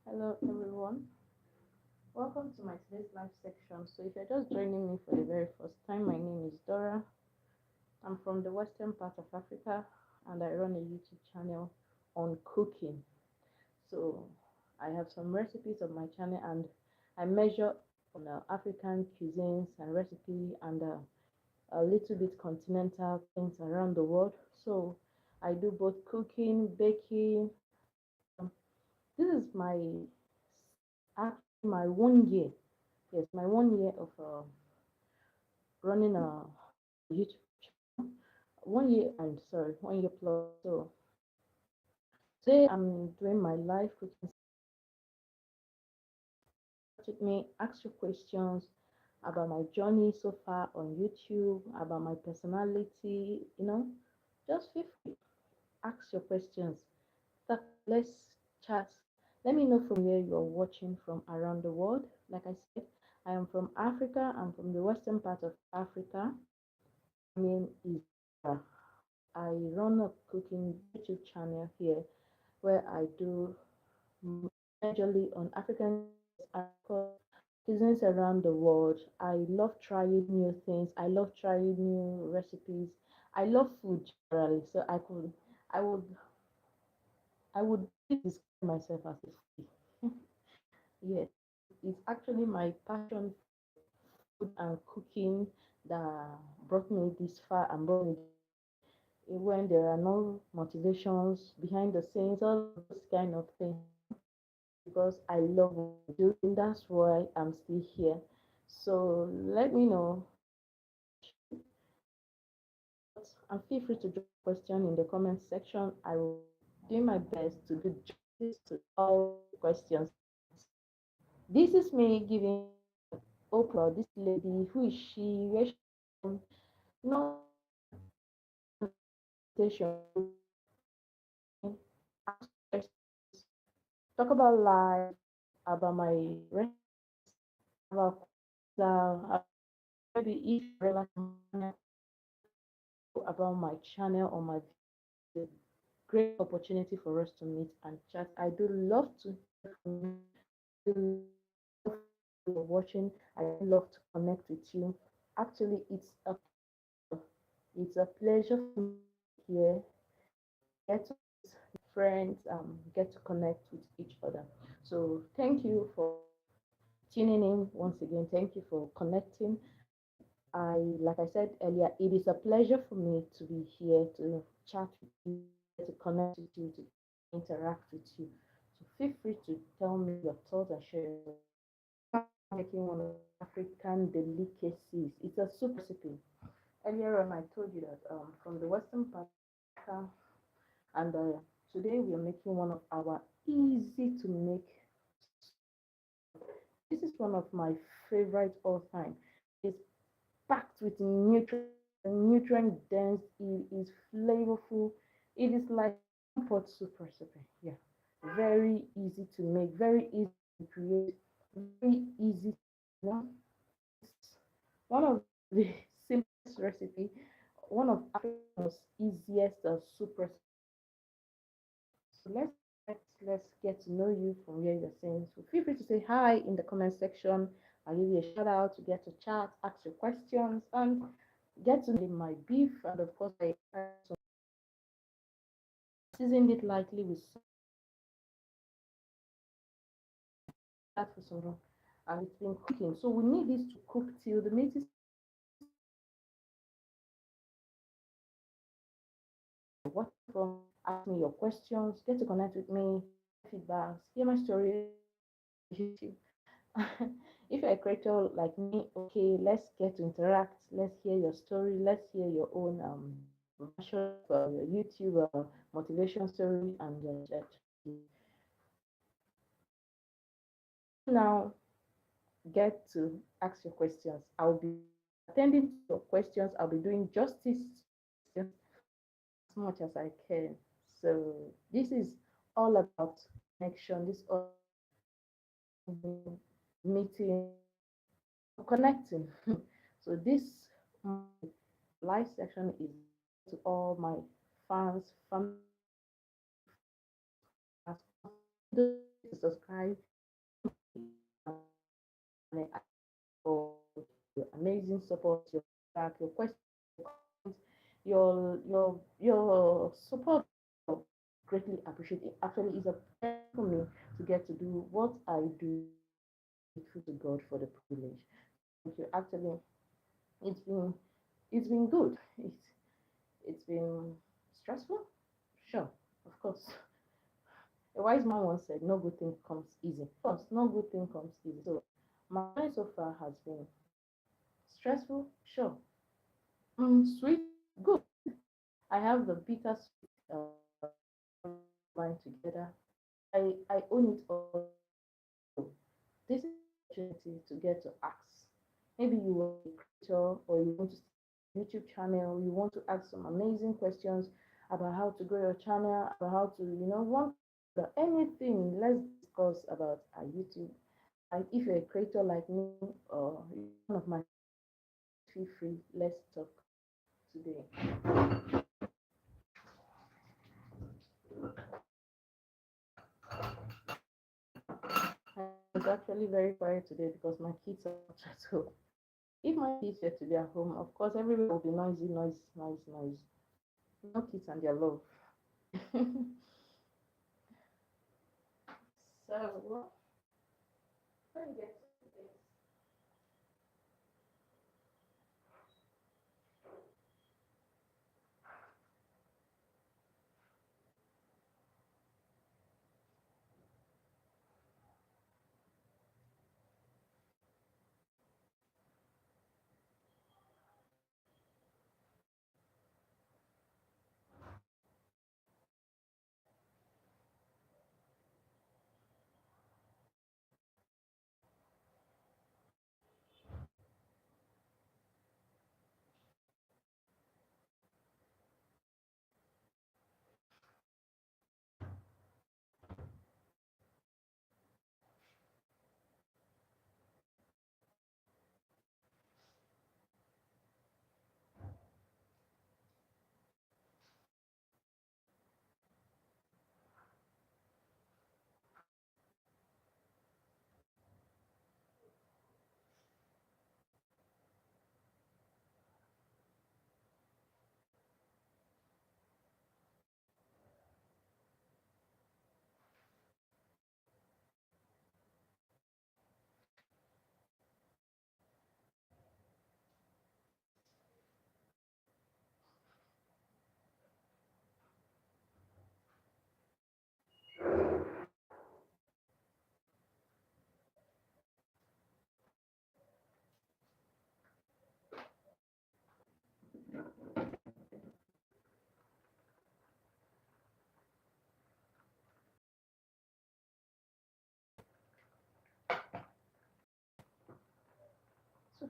Hello everyone. Welcome to my today's live section. So, if you're just joining me for the very first time, my name is Dora. I'm from the western part of Africa and I run a YouTube channel on cooking. So, I have some recipes on my channel and I measure on African cuisines and recipe and a little bit continental things around the world. So, I do both cooking, baking. This is actually my 1 year. Yes, my 1 year of running a YouTube channel. 1 year and sorry, 1 year plus. So today I'm doing my live cooking with me. Ask your questions about my journey so far on YouTube, about my personality. Just feel free. Ask your questions. Let's chat. Let me know from where you're watching from around the world. Like I said, I am from Africa. I'm from the western part of Africa. My name is Sarah. I run a cooking YouTube channel here where I do majorly on African cuisines around the world. I love trying new things. I love trying new recipes. I love food generally. So I would, I would really describe myself as a foodie. Yes, it's actually my passion for food and cooking that brought me this far and brought me when there are no motivations behind the scenes, all those kind of things, because I love what I do, and that's why I'm still here. So let me know, and feel free to drop a question in the comment section. I will do my best to do justice to all questions. This is me giving Oprah, this lady, who is she, where she from, no invitation. talk about life, about my recipes, about maybe if you're relaxing about my channel or my video, great opportunity for us to meet and chat. I do love to hear from you. I do love you're watching. I do love to connect with you. Actually, it's a pleasure for me here. Get to meet friends, get to connect with each other. So thank you for tuning in once again. Thank you for connecting. Like I said earlier, it is a pleasure for me to be here to chat with you, to connect with you, to interact with you. So feel free to tell me your thoughts and share. Making one of African delicacies. It's a soup recipe. Earlier on, I told you that from the western part of Africa, and today we are making one of our easy to make. This is one of my favorite all time. It's packed with nutrient dense. It is flavorful. It is like pot soup recipe. Yeah, very easy to make, very easy to create, very easy. You know, it's one of the simplest recipe, one of Africa's easiest soup recipe. So let's get to know you from where you're saying. So feel free to say hi in the comment section. I'll give you a shout out to get to chat, ask your questions, and get to know my beef. And of course, I seasoned it lightly with that for some long, and it's been cooking. So we need this to cook till the meat is what from. Ask me your questions, get to connect with me, feedbacks, hear my story. YouTube. If you're a creator like me, okay, let's get to interact. Let's hear your story. Let's hear your own version of your YouTube motivation story and your chat. Now, get to ask your questions. I'll be attending to your questions. I'll be doing justice as much as I can. So this is all about connection. This is all about meeting, connecting. So this live section is to all my fans, family, to subscribe for your amazing support, your feedback, your questions, your support. Greatly appreciate it. Actually, it's a pleasure for me to get to do what I do. Grateful to God for the privilege. Thank you. Actually, it's been it's been good. It's been stressful, sure, of course. A wise man once said, "No good thing comes easy." Of course, no good thing comes easy. So my journey so far has been stressful, sure. Sweet, good. I have the bitter sweet combined together. I own it all. This is an opportunity to get to ask. Maybe you are a creator or you want to start a YouTube channel, you want to ask some amazing questions about how to grow your channel, about how to, want anything. Let's discuss about YouTube. Like if you're a creator like me or one of my, feel free, let's talk today. It's actually very quiet today because my kids are not at home. If my kids were to be at home, of course, everywhere will be noisy, noise, noise, noise. No kids and their love. So, well, let me get to this.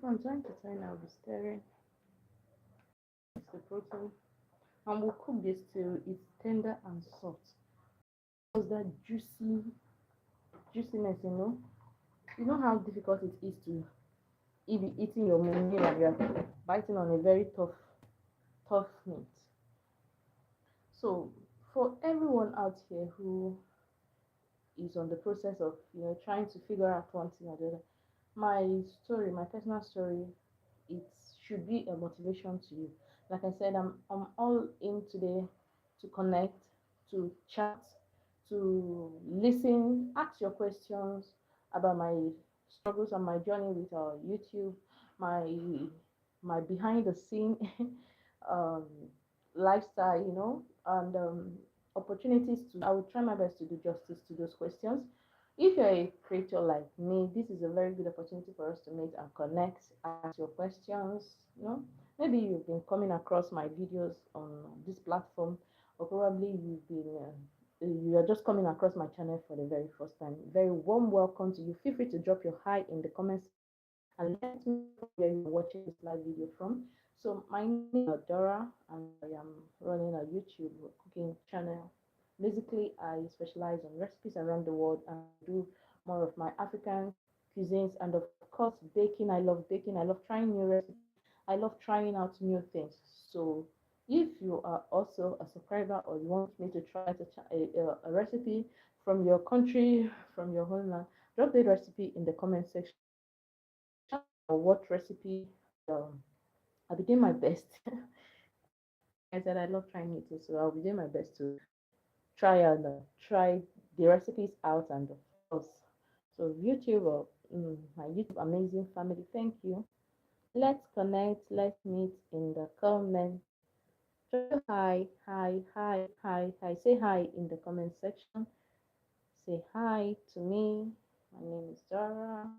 From time to time, I'll be stirring. It's the protein, and we'll cook this till it's tender and soft. Because that juiciness, you know how difficult it is to be eating your meal and you're biting on a very tough meat. So for everyone out here who is on the process of trying to figure out one thing or the other, my story, my personal story, it should be a motivation to you. Like I said, I'm all in today to connect, to chat, to listen, ask your questions about my struggles and my journey with YouTube, my my behind the scene um, lifestyle, and opportunities to. I will try my best to do justice to those questions. If you're a creator like me, this is a very good opportunity for us to meet and connect, ask your questions. Maybe you've been coming across my videos on this platform, or probably you are just coming across my channel for the very first time. Very warm welcome to you. Feel free to drop your hi in the comments and let me know where you're watching this live video from. So my name is Dora, and I am running a YouTube cooking channel. Basically, I specialize on recipes around the world and do more of my African cuisines, and of course baking. I love baking. I love trying new recipes. I love trying out new things. So if you are also a subscriber or you want me to try a recipe from your country, from your homeland, drop the recipe in the comment section or what recipe. Um, I'll be doing my best. I said I love trying it too, so I'll be doing my best to try the recipes out, and of course, so YouTube or my YouTube amazing family, thank you. Let's connect. Let's meet in the comment. Hi, hi, hi, hi, hi. Say hi in the comment section. Say hi to me. My name is Dara.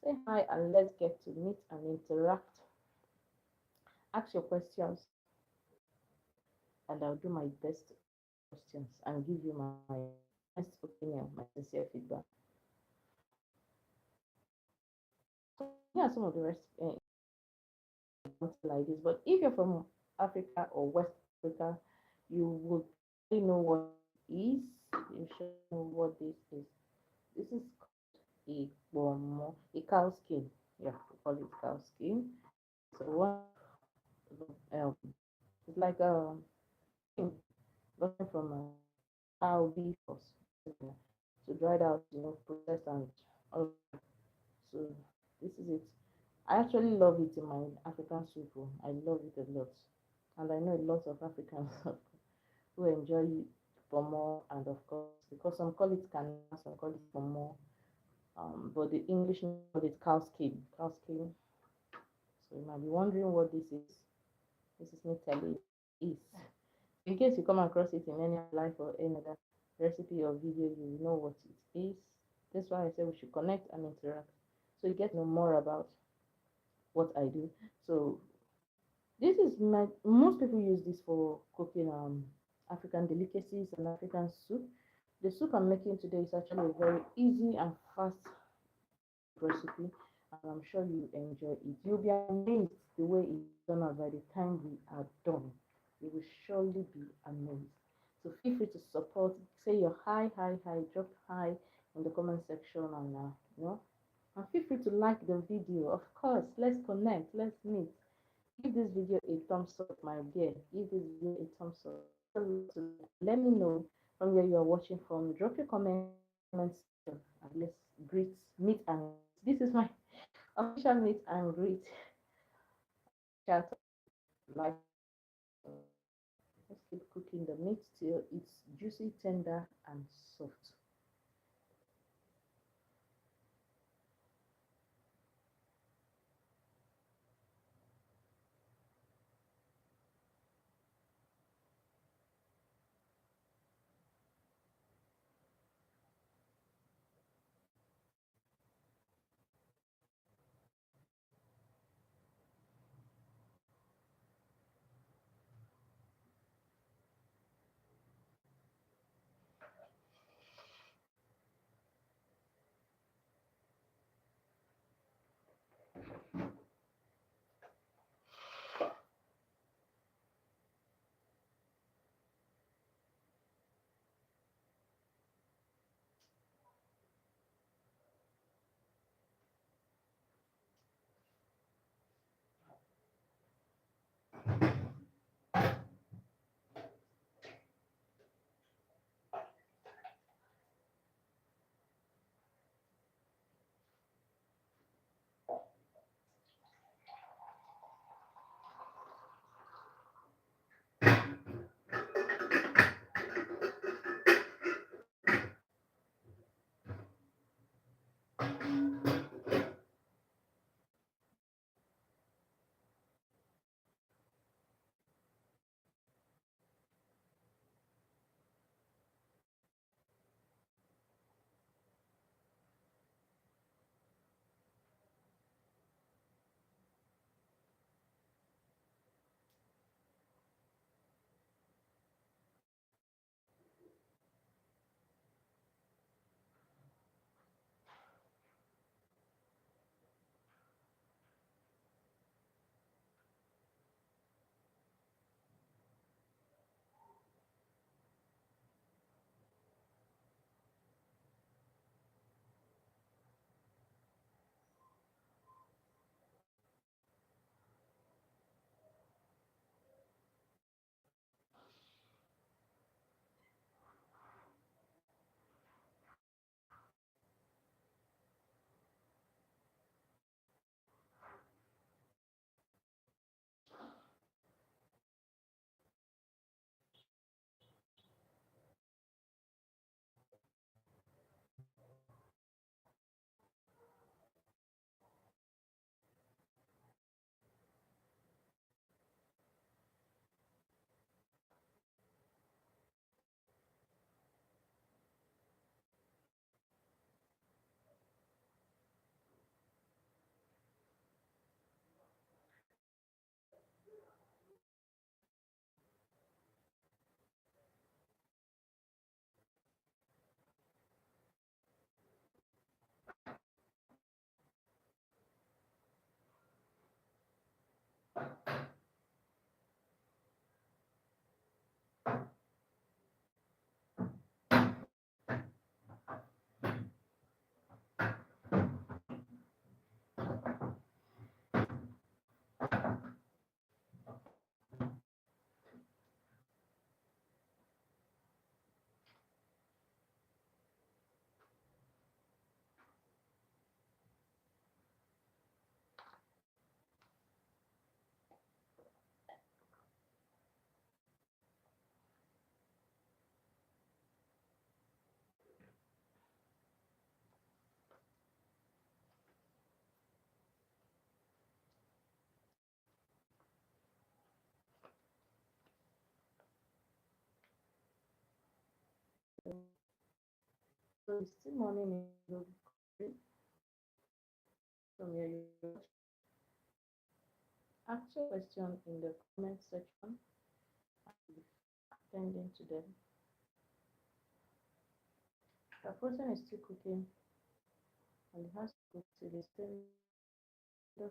Say hi and let's get to meet and interact. Ask your questions and I'll do my best to answer questions and give you my honest opinion, my sincere feedback. So here are some of the rest like this. But if you're from Africa or West Africa, you would probably know what it is. You should know what this is. This is a a cow skin. Yeah, we call it cow skin. So one it's like a gotten from a cow beef or something. So dried out, processed and all. So this is it. I actually love it in my African soup. Oh. I love it a lot, and I know a lot of Africans who enjoy it for more. And of course, because some call it canna, some call it for more. But the English name call it cow skin. Cow skin. So you might be wondering what this is. This is me telling you is. In case you come across it in any life or any other recipe or video, you know what it is. That's why I say we should connect and interact. So you get to know more about what I do. So this is most people use this for cooking African delicacies and African soup. The soup I'm making today is actually a very easy and fast recipe, and I'm sure you enjoy it. You'll be amazed the way it's done out by the time we are done. You will surely be amazed. So feel free to support, say your hi, hi, hi, drop hi in the comment section, and and feel free to like the video. Of course, let's connect, let's meet. Give this video a thumbs up, my dear. Give this video a thumbs up. Let me know from where you are watching from. Drop your comment section and let's meet and this is my official meet and greet chat live. Let's keep cooking the meat till it's juicy, tender, and soft. So it's still morning in the country from where you're watching. Ask your question in the comment section. I will be attending to them. The person is still cooking and it has to cook till it's tender.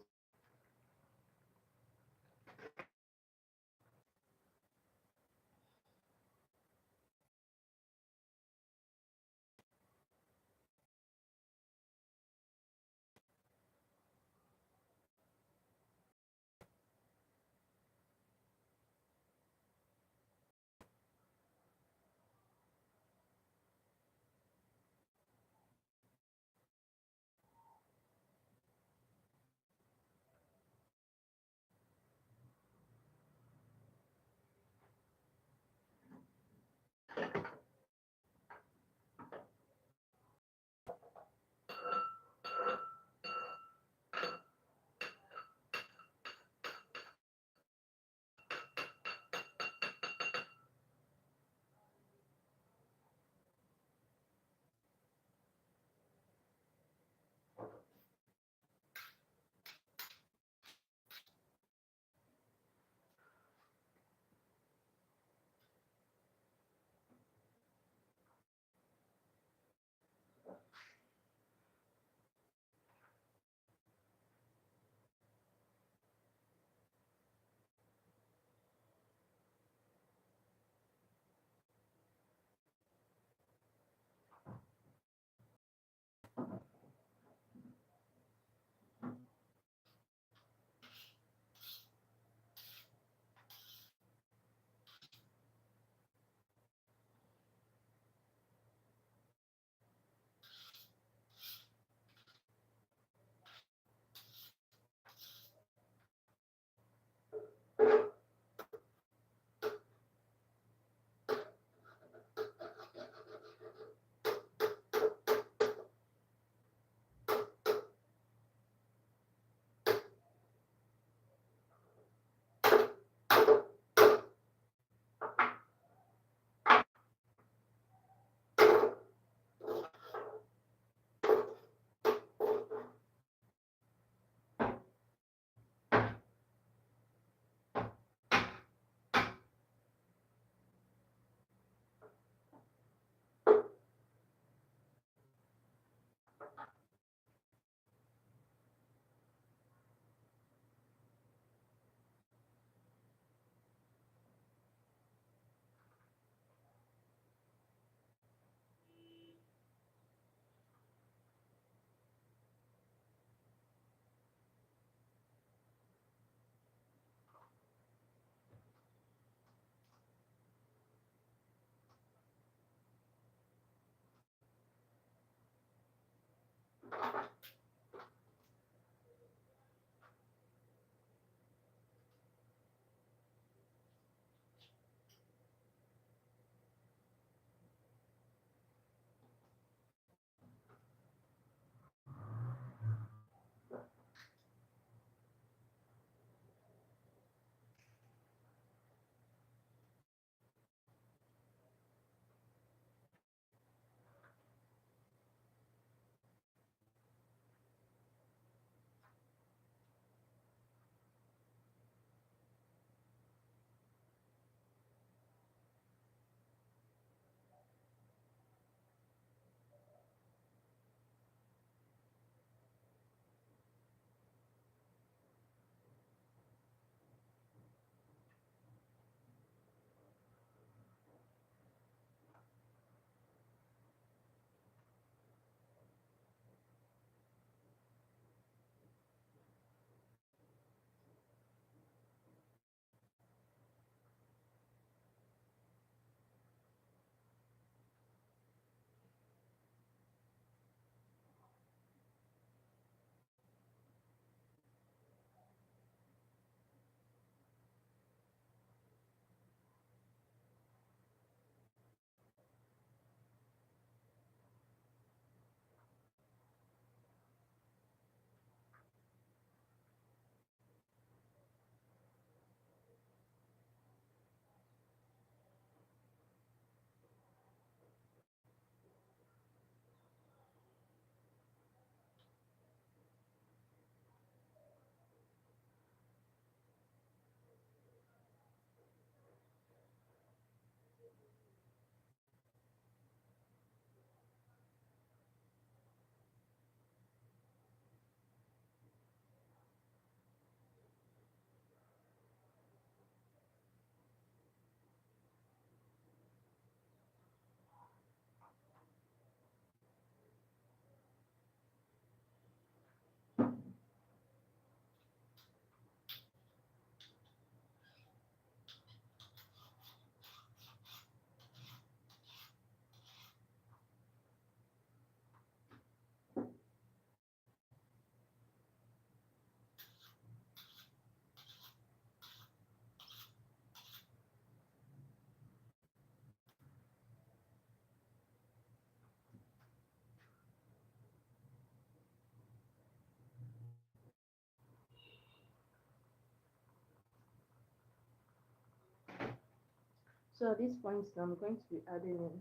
So at this point, I'm going to be adding in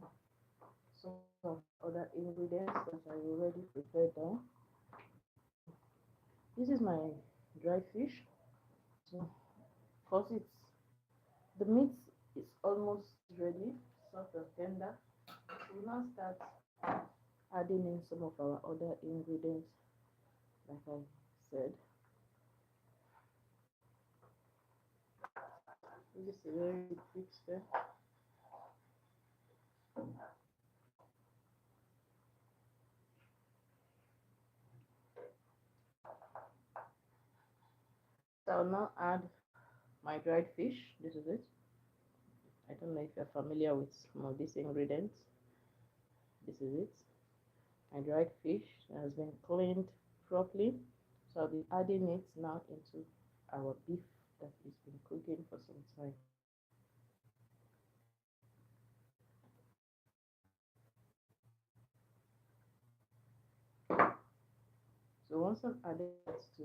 some of other ingredients that I already prepared down. This is my dry fish. So, because it's the meat is almost ready, soft and tender, we'll now start adding in some of our other ingredients, like I said. This is a very good mixture. So I'll now add my dried fish. This is it. I don't know if you're familiar with some of these ingredients. This is it. My dried fish has been cleaned properly. So I'll be adding it now into our beef that has been cooking for some time. So once I've added that to,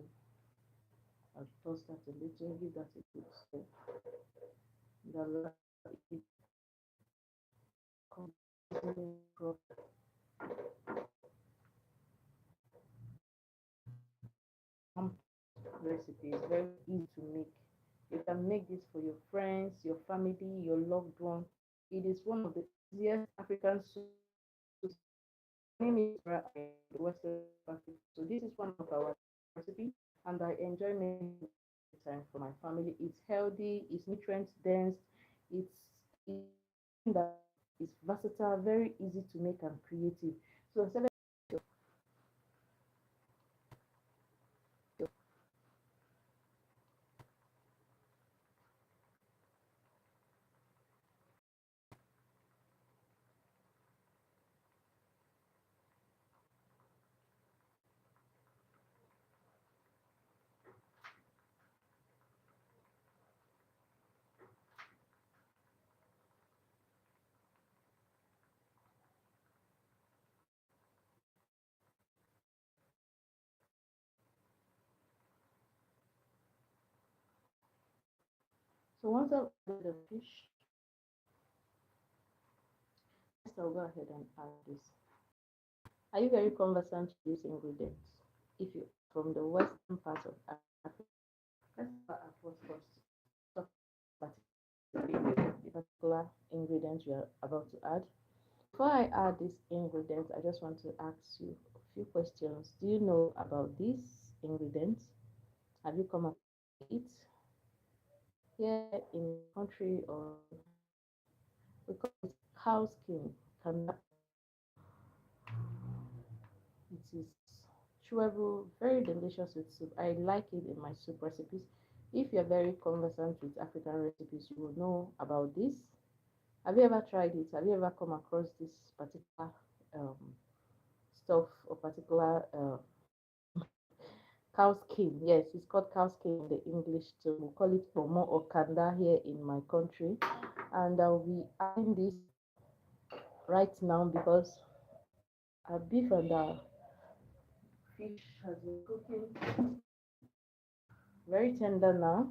I'll toss that a little, give that a good stir. The it completely recipe is very easy to make. You can make this for your friends, your family, your loved one. It is one of the easiest African soups. Name is the Western Pacific. So this is one of our recipes, and I enjoy making it time for my family. It's healthy, it's nutrient dense, it's that is versatile, very easy to make and creative. So once I've added the fish, next I'll go ahead and add this. Are you very conversant with these ingredients? If you're from the western part of Africa, let's start at first talk about the particular ingredients you are about to add. Before I add these ingredients, I just want to ask you a few questions. Do you know about these ingredients? Have you come across it here in the country, or we call it cow skin? Can it is chewable, very delicious with soup. I like it in my soup recipes. If you're very conversant with African recipes, you will know about this. Have you ever tried it? Have you ever come across this particular um, stuff or particular cow skin? Yes, it's called cow skin in the English. So we call it pomo or kanda here in my country. And I'll be adding this right now because our beef and our fish has been cooking very tender now.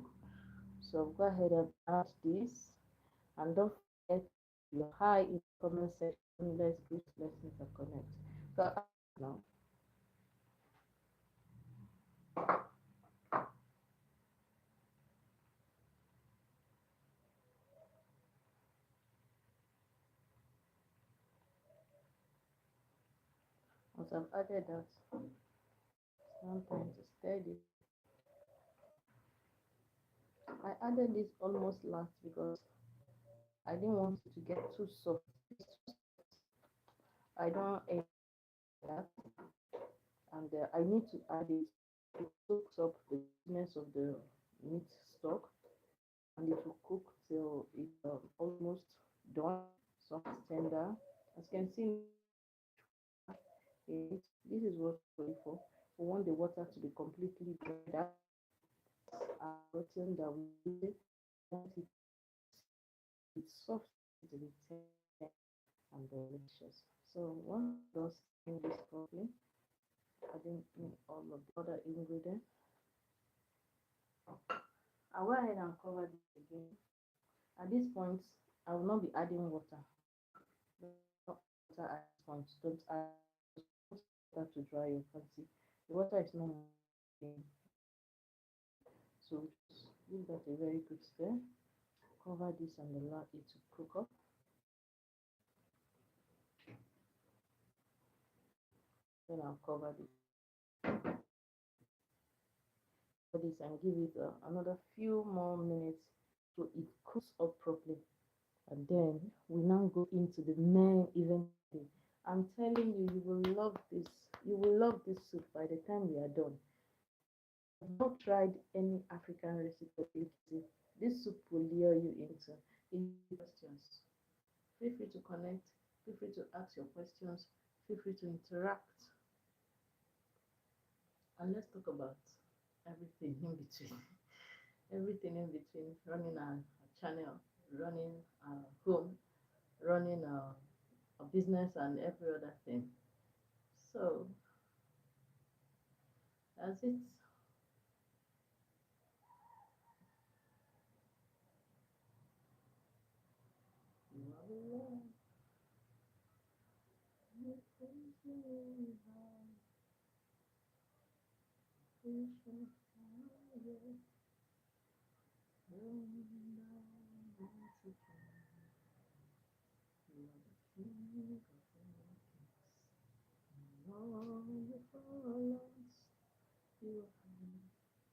So go ahead and add this, and don't forget your hi in the comment section. Let's give blessings and connect. So now, once I've added that, now I'm going to stir this. I added this almost last because I didn't want it to get too soft. I don't eat that, and I need to add it. It soaks up the goodness of the meat stock, and it will cook till it's almost done, soft, tender. As you can see, this is what we're going for. We want the water to be completely dried out. Protein that we use, want it, it's soft, to be tender and delicious. So once those in this properly, adding in all of the other ingredients, I'll go ahead and cover this again. At this point, I will not be adding water. Don't add water at this point. Don't add water to dry your fancy. The water is not moving. So just give that a very good stir. Cover this and allow it to cook up. Then I'll cover this and give it another few more minutes so it cooks up properly. And then we now go into the main event. I'm telling you, you will love this. You will love this soup by the time we are done. I've not tried any African recipe. This soup will lure you into questions. Feel free to connect. Feel free to ask your questions. Feel free to interact. And let's talk about everything in between. Everything in between. Running a channel, running a home, running a business, and every other thing. So that's it.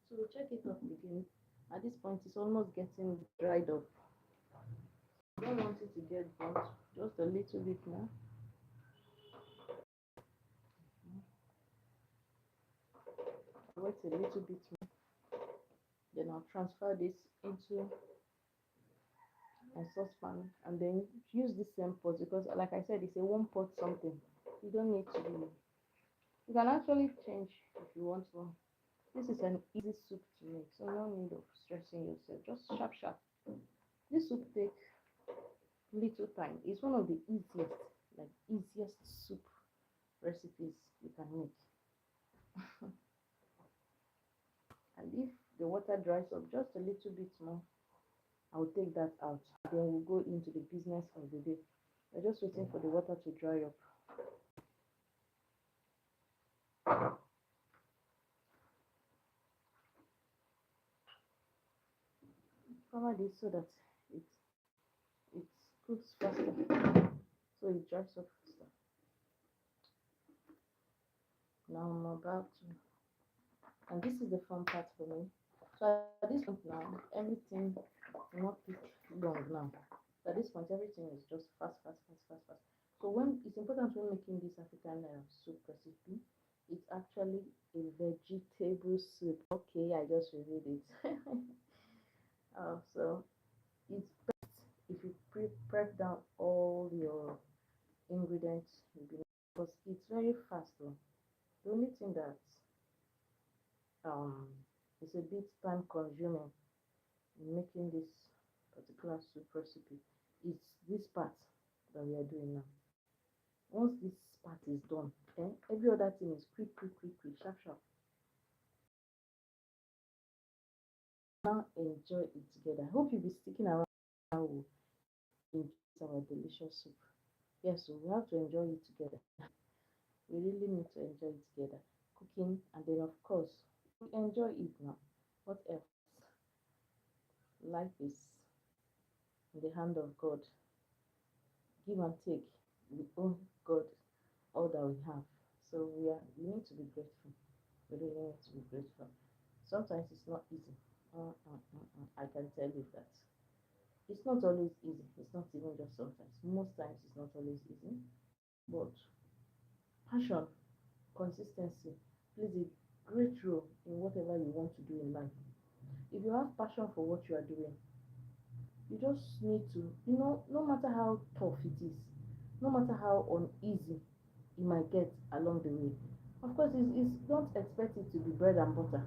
So we'll check it up again. At this point, it's almost getting dried up. I don't want it to get burnt, just a little bit more. Wait a little bit more. Then I'll transfer this into a saucepan and then use the same pot because, like I said, it's a one pot something. You don't need to be. You can actually change if you want to. This is an easy soup to make, so no need of stressing yourself. Just sharp, sharp. This soup takes little time. It's one of the easiest soup recipes you can make. And if the water dries up just a little bit more, I'll take that out. Then we'll go into the business of the day. We're just waiting for the water to dry up. Cover this so that it it cooks faster, so it dries up faster. Now I'm about to, and this is the fun part for me. So at this point now, everything will not take long now. So at this point, everything is just fast, fast, fast, fast, fast. So when it's important when making this African soup recipe, it's actually a vegetable soup. Okay, I just revealed it. So it's best if you prep down all your ingredients because it's very fast though. The only thing that um is a bit time consuming in making this particular soup recipe is this part that we are doing now. Once this part is done, every other thing is quick, quick, quick, quick, sharp, sharp. Now enjoy it together. I hope you'll be sticking around now. Enjoy our delicious soup. Yes, so we have to enjoy it together. We really need to enjoy it together. Cooking, and then of course we enjoy it now. What else? Life is in the hand of God. Give and take. We owe God all that we have. So we need to be grateful. We really need to be grateful. Sometimes it's not easy. I can tell you that. It's not always easy. It's not even just sometimes. Most times it's not always easy. But passion, consistency plays a great role in whatever you want to do in life. If you have passion for what you are doing, you just need to, no matter how tough it is, no matter how uneasy it might get along the way. Of course, it's don't expect it to be bread and butter.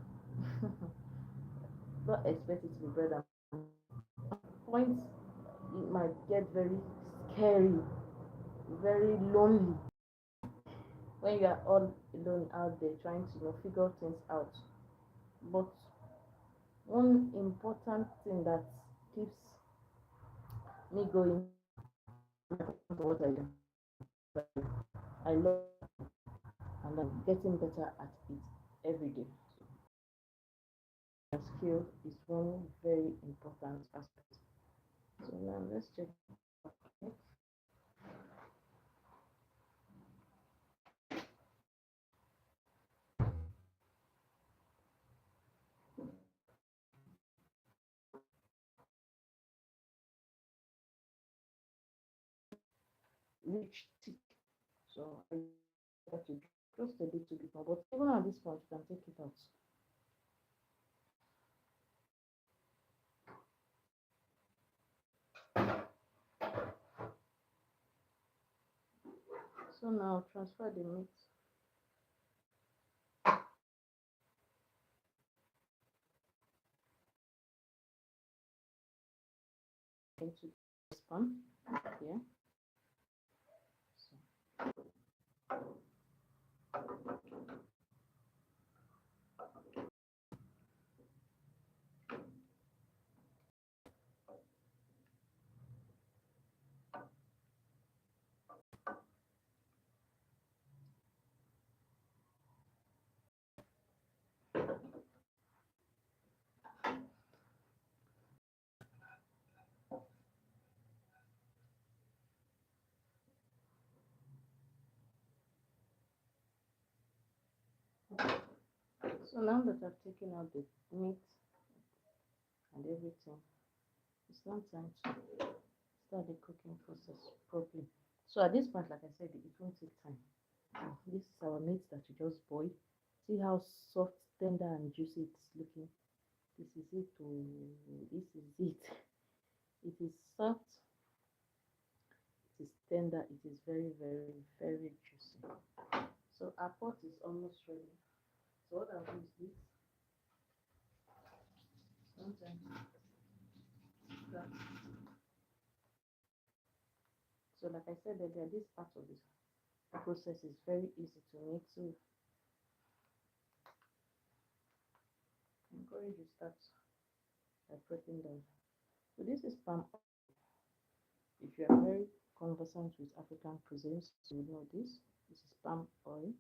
Don't expect it to be bread and points it might get very scary, very lonely when you are all alone out there trying to figure things out. But one important thing that keeps me going to what I do. I love and I'm getting better at it every day. So skill is one very important aspect. So now let's check. Reach tick. So I got to just a little bit more, but even at this point, you can take it out. So now transfer the meat into the pan here. So now that I've taken out the meat and everything, it's now time to start the cooking process properly. So at this point, like I said, it won't take time. This is our meat that we just boiled. See how soft, tender, and juicy it's looking. This is it. Oh, this is it. It is soft. It is tender. It is very, very, very juicy. So our pot is almost ready. So what I'll do is this. Sometimes that. So like I said earlier, this part of this process is very easy to make. So I encourage you start by pressing down. So this is palm oil. If you are very conversant with African cuisines, you will know this. This is palm oil.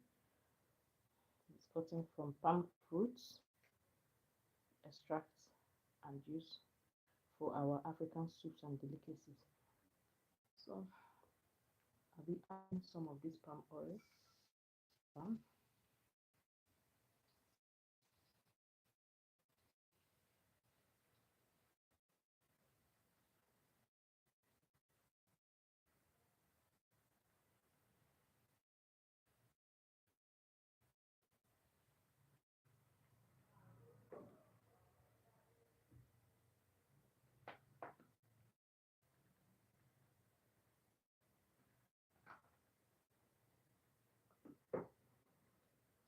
It's gotten from palm fruits, extracts, and juice for our African soups and delicacies. So I'll be adding some of this palm oil.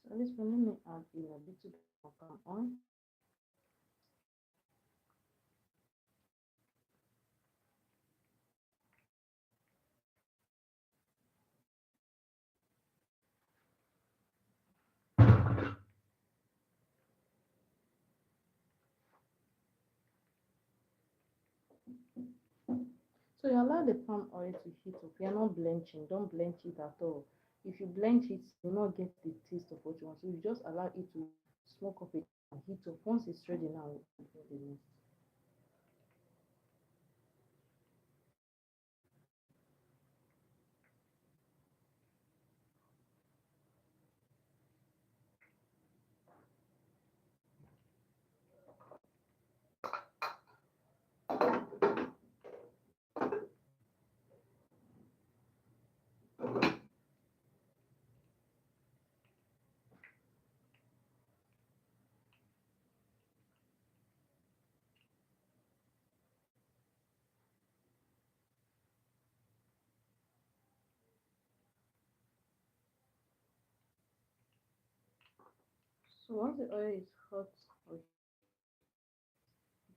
So at this point, let me add in a little bit of palm oil. So you allow the palm oil to heat up. You're not blanching. Don't blanch it at all. If you blanch it, you will not get the taste of what you want. So you just allow it to smoke up it and heat up. Once it's ready now, we'll do the next. So once the oil is hot, or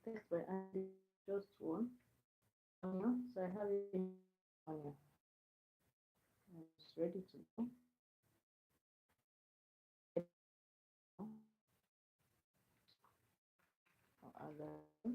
test by adding just one onion. So I have it onion. It's ready to go. I'll add that.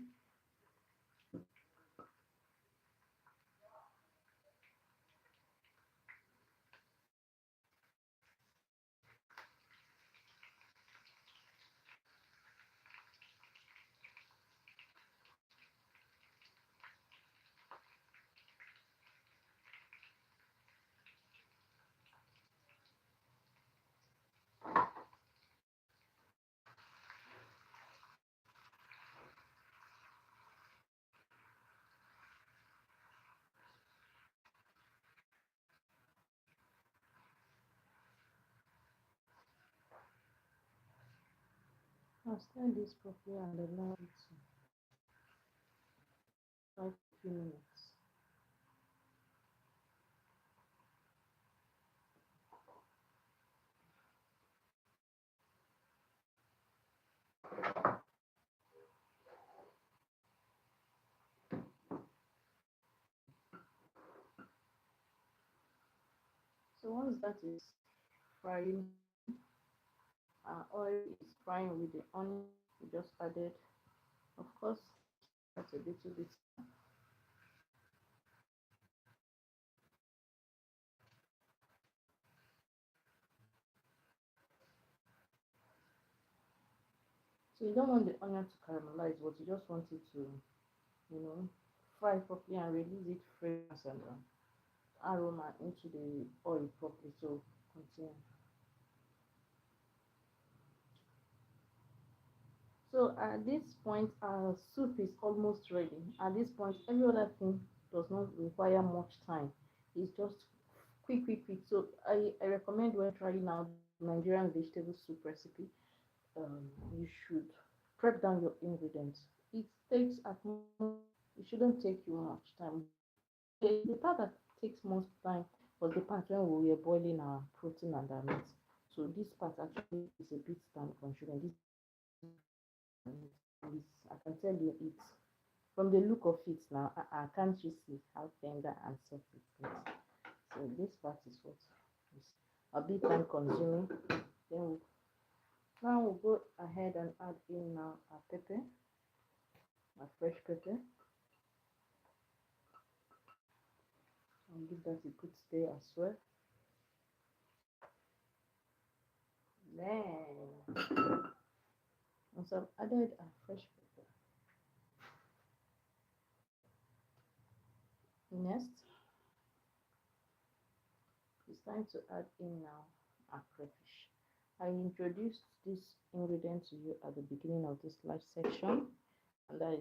I'll stir this properly and allow it to fry for a few minutes. So once that is frying, our oil is frying with the onion we just added. Of course, that's a little bit. So you don't want the onion to caramelize, but you just want it to, you know, fry properly and release its fragrance and aroma into the oil properly. So continue. So at this point, our soup is almost ready. At this point, every other thing does not require much time. It's just quick, quick, quick. So I recommend when trying out Nigerian vegetable soup recipe, you should prep down your ingredients. It takes at most, it shouldn't take you much time. The part that takes most time was the part when we were boiling our protein and our meat. So this part actually is a bit time consuming. This is, I can tell you it's from the look of it now, can't you see how tender and soft it is? So this part is what is a bit time consuming. Then now we'll go ahead and add in now our pepper, our fresh pepper, and give that a good stir as well. Then once I've added our fresh pepper, next it's time to add in now our crayfish. I introduced this ingredient to you at the beginning of this live section, and I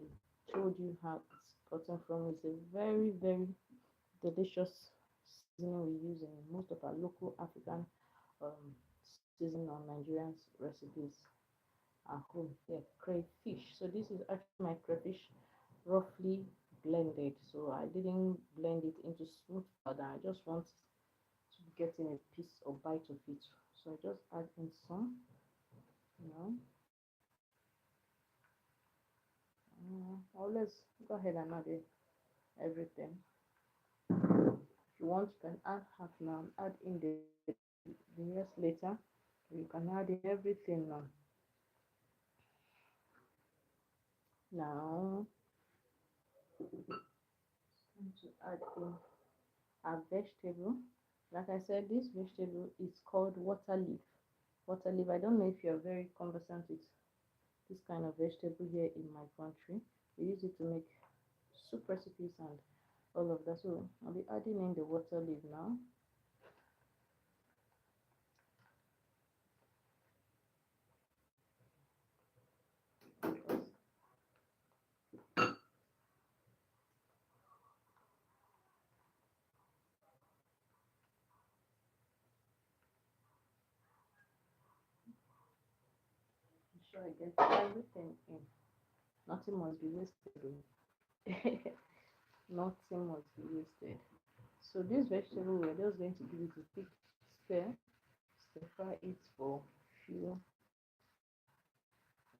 told you how it's gotten from. It's a very, very delicious seasoning we use in most of our local African um, seasoning on Nigerian recipes at home. Yeah, crayfish. So this is actually my crayfish roughly blended. So I didn't blend it into smooth powder. I just want to get in a piece or bite of it. So I just add in some, you know. Or let's go ahead and add it, everything. If you want, you can add half now, add in the rest later. You can add in everything now. Now, time to add in our vegetable. Like I said, this vegetable is called water leaf. Water leaf. I don't know if you're very conversant with this kind of vegetable here in my country. We use it to make soup recipes and all of that. So I'll be adding in the water leaf now. Sure I get everything in. Nothing must be wasted. Nothing must be wasted. So this vegetable, we're just going to give it a quick stir, stir fry it for few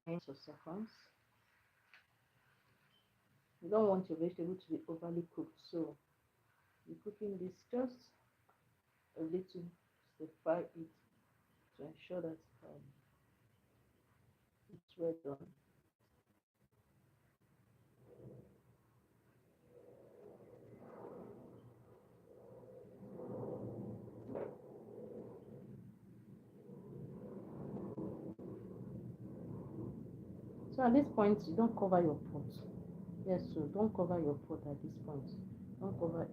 minutes or seconds. You don't want your vegetable to be overly cooked, so you're cooking this just a little, stir fry it to ensure that it's well done. So at this point, you don't cover your pot. Yes, so don't cover your pot at this point. Don't cover it.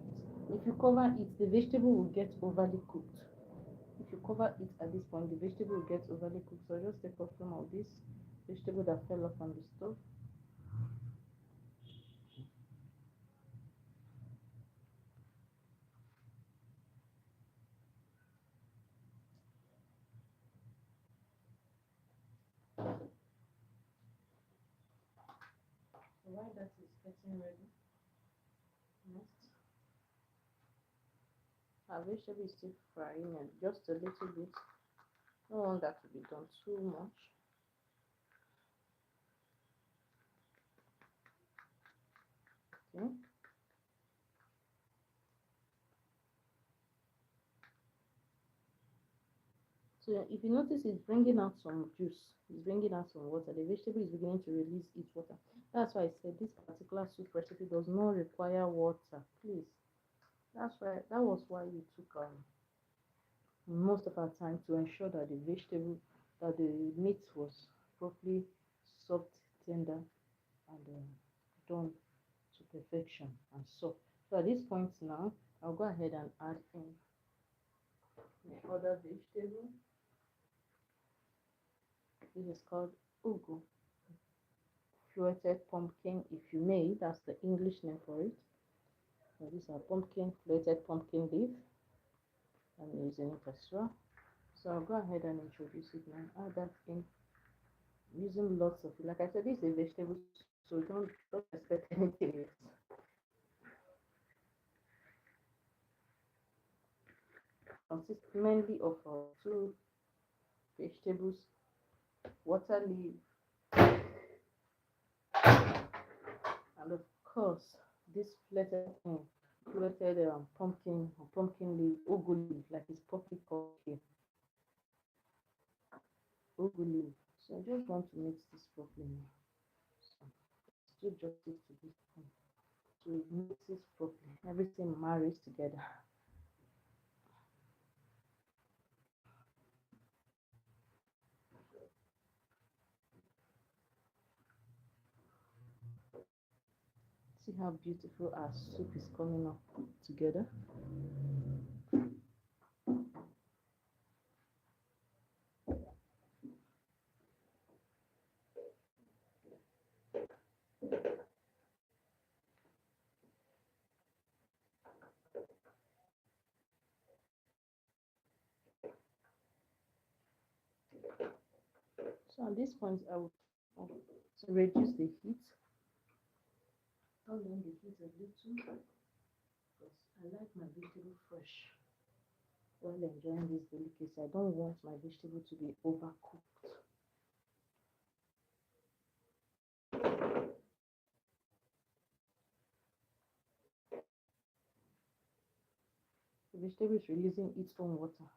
If you cover it, the vegetable will get overly cooked. If you cover it at this point, the vegetable will get overly cooked. So just take off some of this vegetable that fell off on the stove. So while that is getting ready, next, our vegetable is still frying and just a little bit. Don't want that to be done too much. Okay. So if you notice, it's bringing out some juice. It's bringing out some water. The vegetable is beginning to release its water. That's why I said this particular soup recipe does not require water. Please. That was why we took most of our time to ensure that the meat was properly soft, tender, and done to perfection and soft. So at this point now, I'll go ahead and add in the other vegetable. This is called ugu, fluted pumpkin, if you may. That's the English name for it. So these are fluted pumpkin leaf. I'm using it as well. So I'll go ahead and introduce it now. Add that in using lots of it. Like I said, this is a vegetable, so don't expect anything else. Consists mainly of two vegetables, water leaf, and of course this fluted pumpkin or pumpkin leaf, ugu leaf, like it's properly called here, ugu leaf. So I just want to mix this properly now. So still just it to this point. So it mixes properly. Everything marries together. See how beautiful our soup is coming up together. So at this point, I will reduce the heat. Turn down the heat a little because I like my vegetable fresh while enjoying this delicacy. I don't want my vegetable to be overcooked. The vegetable is releasing its own water.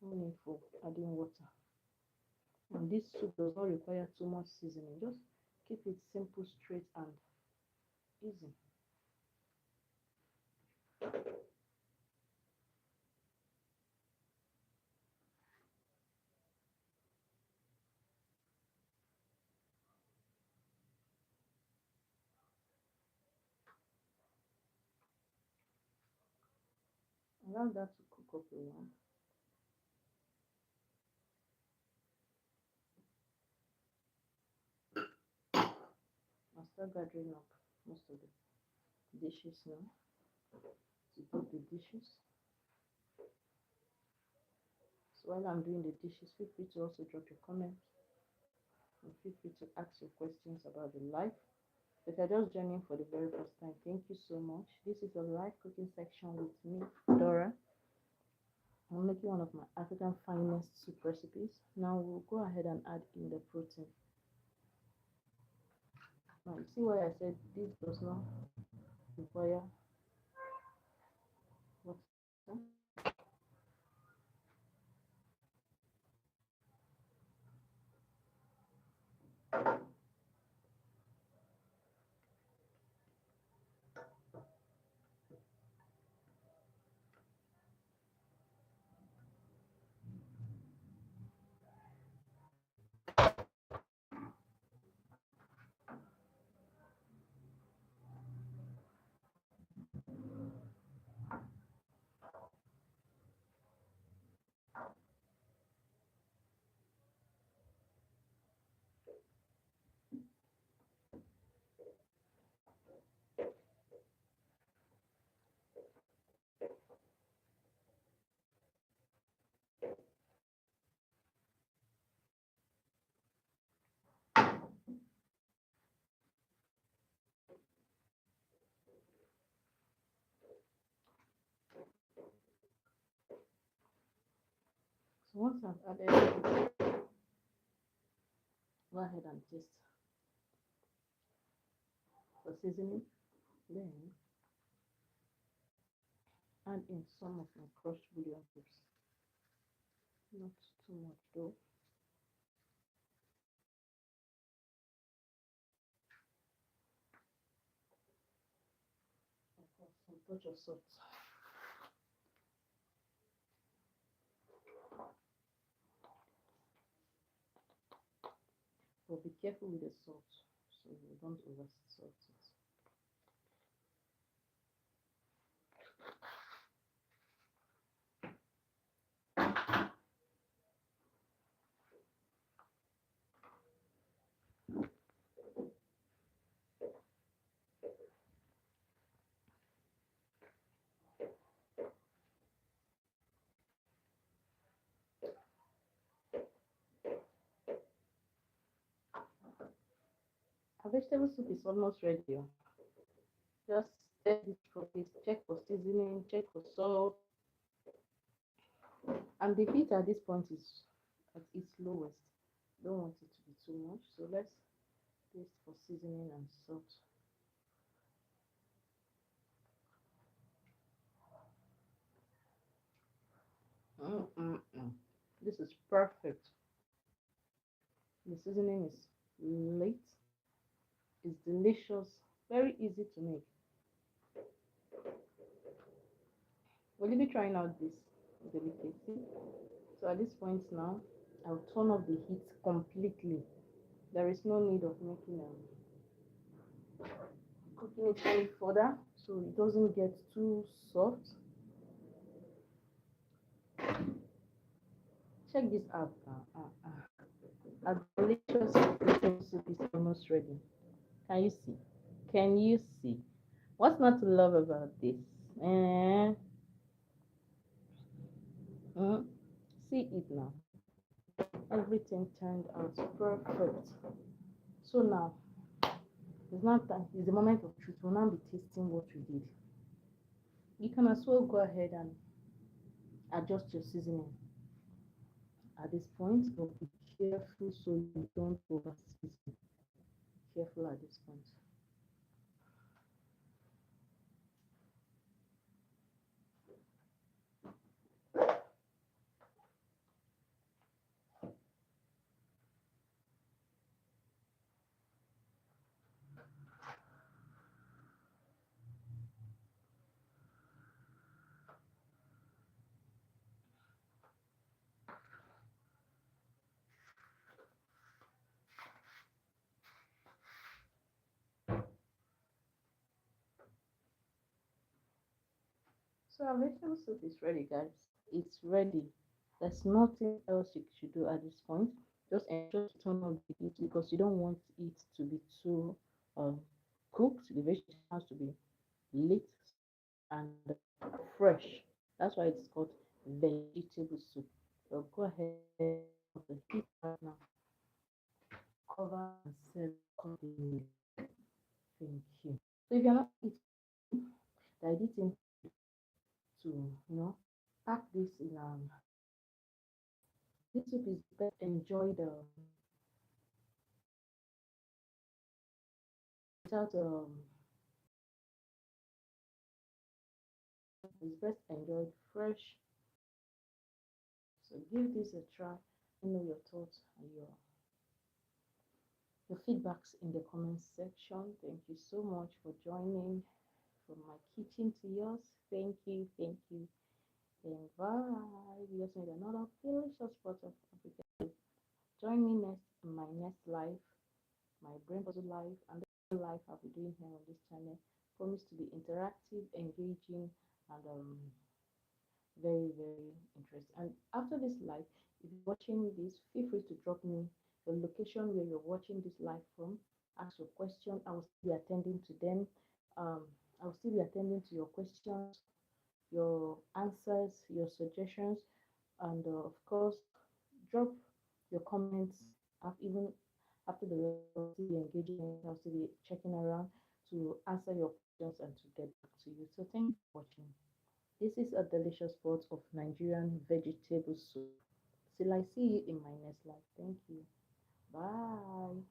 No need for adding water. And this soup does not require too much seasoning. Just keep it simple, straight, and easy. Allow that to cook up a while. I'll start gathering up most of the dishes now. To put the dishes. So while I'm doing the dishes, feel free to also drop your comments and feel free to ask your questions about the life. If you're just joining for the very first time, thank you so much. This is a live cooking section with me, Dora. I'm making one of my African finest soup recipes. Now we'll go ahead and add in the protein. Now you see why I said this does not require water. Once I've added, go ahead and taste the seasoning. Then add in some of my crushed bouillon cubes. Not too much though. Some touch of salt. But be careful with the salt so you don't over salt it. Our vegetable soup is almost ready. Just stir this properly, check for seasoning, check for salt, and the heat at this point is at its lowest. Don't want it to be too much, so let's taste for seasoning and salt. Mm-mm-mm. This is perfect. The seasoning is late, it's delicious, very easy to make. Will you be trying out this delicacy? So at this point now, I'll turn off the heat completely. There is no need of making cooking it any further so it doesn't get too soft. Check this out. A delicious vegetable soup is almost ready. Can you see? Can you see? What's not to love about this? Eh? Mm? See it now. Everything turned out perfect. So now it's not time. It's the moment of truth. We'll now be tasting what we did. You can as well go ahead and adjust your seasoning at this point, but be careful so you don't over season. Careful at this point. So our vegetable soup is ready, guys. It's ready. There's nothing else you should do at this point. Just ensure to turn on the heat because you don't want it to be too um, cooked. The vegetable has to be lit and fresh. That's why it's called vegetable soup. So go ahead of the heat right now. Cover and serve accordingly. Thank you. So if you're not eating, the idea is to pack this in this soup is best enjoyed without is best enjoyed fresh. So give this a try. Let me know your thoughts and your feedbacks in the comment section. Thank you so much for joining from my kitchen to yours. Thank you, and bye. We just made another delicious pot of African. Join me next in my next live, my brain puzzle live, and the live I'll be doing here on this channel. Promise to be interactive, engaging, and very, very interesting. And after this live, if you're watching this, feel free to drop me the location where you're watching this live from. Ask your question. I will still be attending to them. I will still be attending to your questions, your answers, your suggestions, and of course, drop your comments. Even after the live, I'll still be engaging. I'll still be checking around to answer your questions and to get back to you. So thank you for watching. This is a delicious pot of Nigerian vegetable soup. next life. Thank you. Bye.